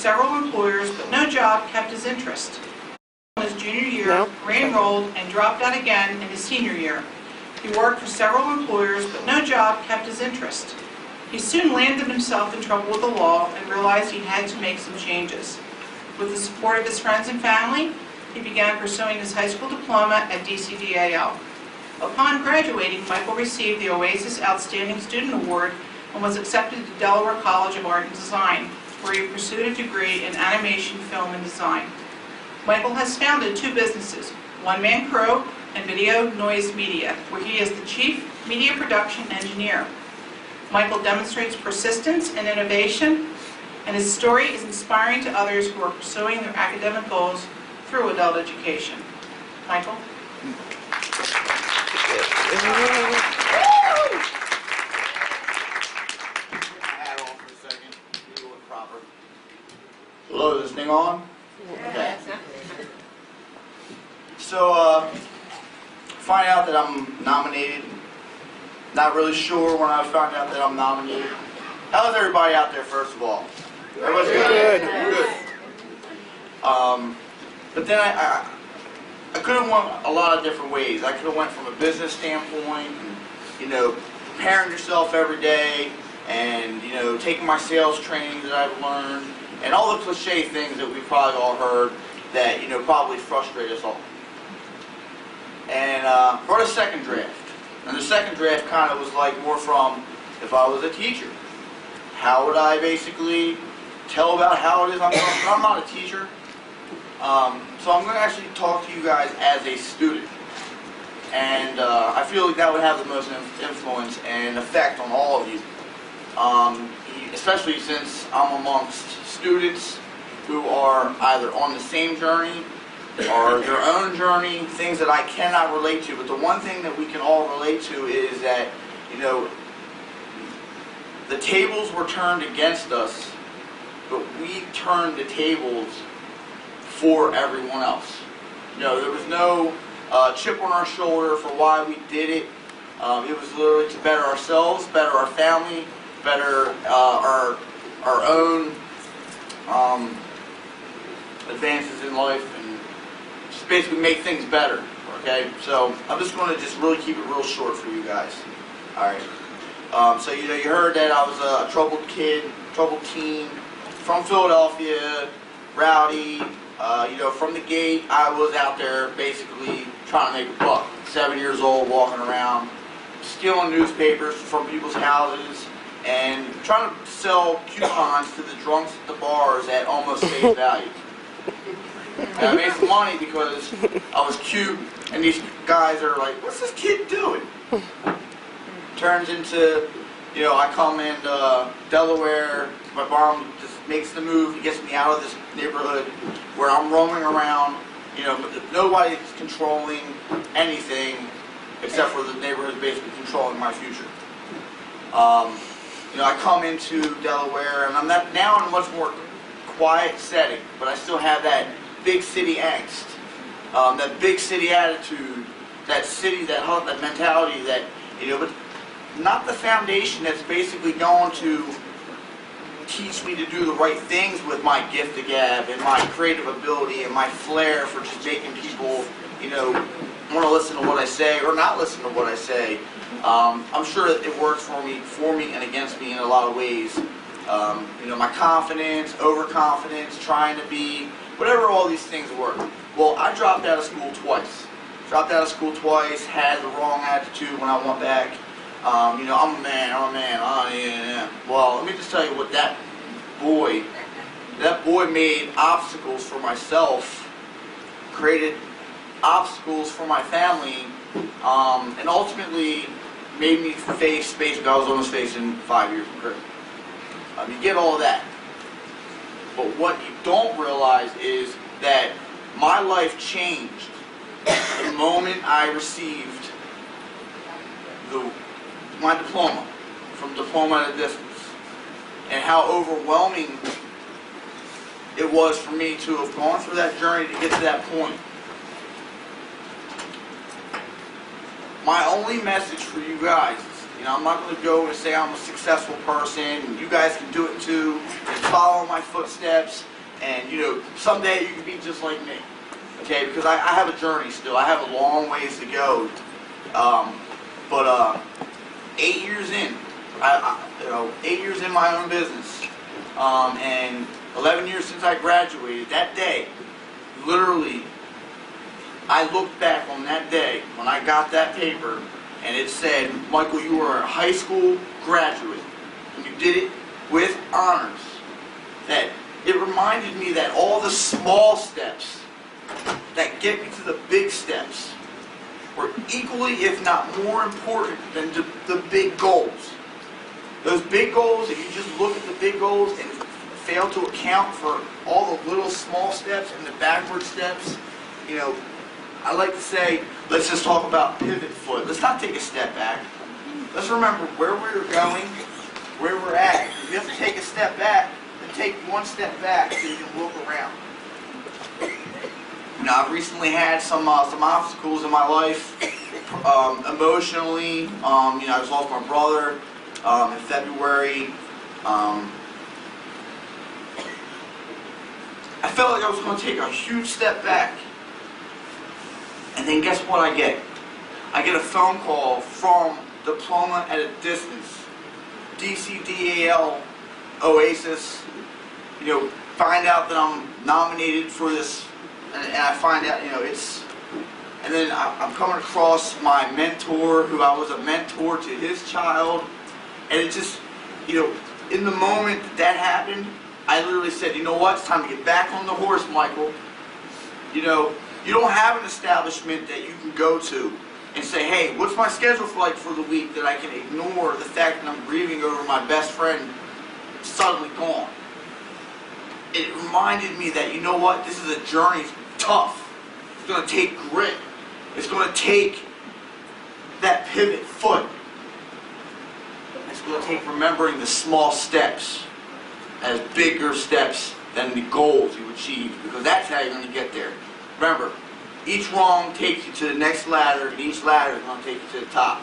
several employers, but no job kept his interest. In his junior year, re-enrolled and dropped out again in his senior year. He worked for several employers, but no job kept his interest. He soon landed himself in trouble with the law and realized he had to make some changes. With the support of his friends and family, he began pursuing his high school diploma at DCDAL. Upon graduating, Michael received the Oasis Outstanding Student Award and was accepted to Delaware College of Art and Design, where he pursued a degree in animation, film, and design. Michael has founded two businesses, One Man Crew and Video Noise Media, where he is the chief media production engineer. Michael demonstrates persistence and innovation, and his story is inspiring to others who are pursuing their academic goals through adult education. Michael? Hello, is this thing on? Okay. So, find out that I'm nominated. Not really sure when I found out that I'm nominated. How's everybody out there, first of all? Everybody's good? Good. But then I could have went a lot of different ways. I could have went from a business standpoint, and, you know, preparing yourself every day, and, you know, taking my sales training that I've learned, and all the cliche things that we've probably all heard that, you know, probably frustrate us all. And for the second draft. And the second draft kind of was like more from, if I was a teacher, how would I basically tell about how it is? I'm not a teacher. So I'm going to actually talk to you guys as a student. And I feel like that would have the most influence and effect on all of you. Especially since I'm amongst students who are either on the same journey or their own journey, things that I cannot relate to. But the one thing that we can all relate to is that, you know, the tables were turned against us, but we turned the tables for everyone else. You know, there was no chip on our shoulder for why we did it. It was literally to better ourselves, better our family, better our own advances in life, and just basically make things better. Okay, so I'm just going to really keep it real short for you guys. All right. So you know, you heard that I was a troubled kid, troubled teen from Philadelphia, rowdy. You know, from the gate, I was out there basically trying to make a buck. 7 years old, walking around, stealing newspapers from people's houses, and trying to sell coupons to the drunks at the bars at almost face value. And I made some money because I was cute, and these guys are like, "What's this kid doing?" Turns into, you know, I come in Delaware. My mom just makes the move. He gets me out of this neighborhood where I'm roaming around. You know, nobody's controlling anything except for the neighborhood basically controlling my future. You know, I come into Delaware, and I'm now in a much more quiet setting, but I still have that big city angst, that big city attitude, that mentality that, you know, but not the foundation that's basically going to teach me to do the right things with my gift of gab and my creative ability and my flair for just making people, you know, want to listen to what I say or not listen to what I say. I'm sure that it works for me and against me in a lot of ways. You know, my confidence, overconfidence, trying to be, whatever all these things were. Well, I dropped out of school twice. Had the wrong attitude when I went back. You know, I'm a man, oh yeah. Well, let me just tell you what that boy made obstacles for myself, created obstacles for my family, and ultimately made me face basically, I was almost facing 5 years in prison. You get all of that. But what you don't realize is that my life changed the moment I received my diploma, from diploma at a distance, and how overwhelming it was for me to have gone through that journey to get to that point. My only message for you guys I'm not going to go and say I'm a successful person, and you guys can do it too, and follow my footsteps, and someday you can be just like me. Okay, because I have a journey still. I have a long ways to go. But 8 years in, 8 years in my own business, and 11 years since I graduated. That day, literally, I looked back on that day when I got that paper, and it said, Michael, you are a high school graduate, and you did it with honors. That it reminded me that all the small steps that get me to the big steps were equally, if not more important than the big goals. Those big goals, if you just look at the big goals and fail to account for all the little small steps and the backward steps, I like to say, let's just talk about pivot foot. Let's not take a step back. Let's remember where we're going, where we're at. If you have to take a step back, then take one step back so you can look around. I've recently had some obstacles in my life, emotionally. I just lost my brother in February. I felt like I was going to take a huge step back. And then guess what I get? I get a phone call from Diploma at a Distance, DCDAL, Oasis. Find out that I'm nominated for this, and I find out, and then I'm coming across my mentor, who I was a mentor to his child, and it just, in the moment that happened, I literally said, you know what, it's time to get back on the horse, Michael. You don't have an establishment that you can go to and say, hey, what's my schedule like for the week, that I can ignore the fact that I'm grieving over my best friend suddenly gone. It reminded me that, you know what, this is a journey. It's tough. It's going to take grit. It's going to take that pivot foot. It's going to take remembering the small steps as bigger steps than the goals you achieve, because that's how you're going to get there. Remember, each rung takes you to the next ladder, and each ladder is going to take you to the top.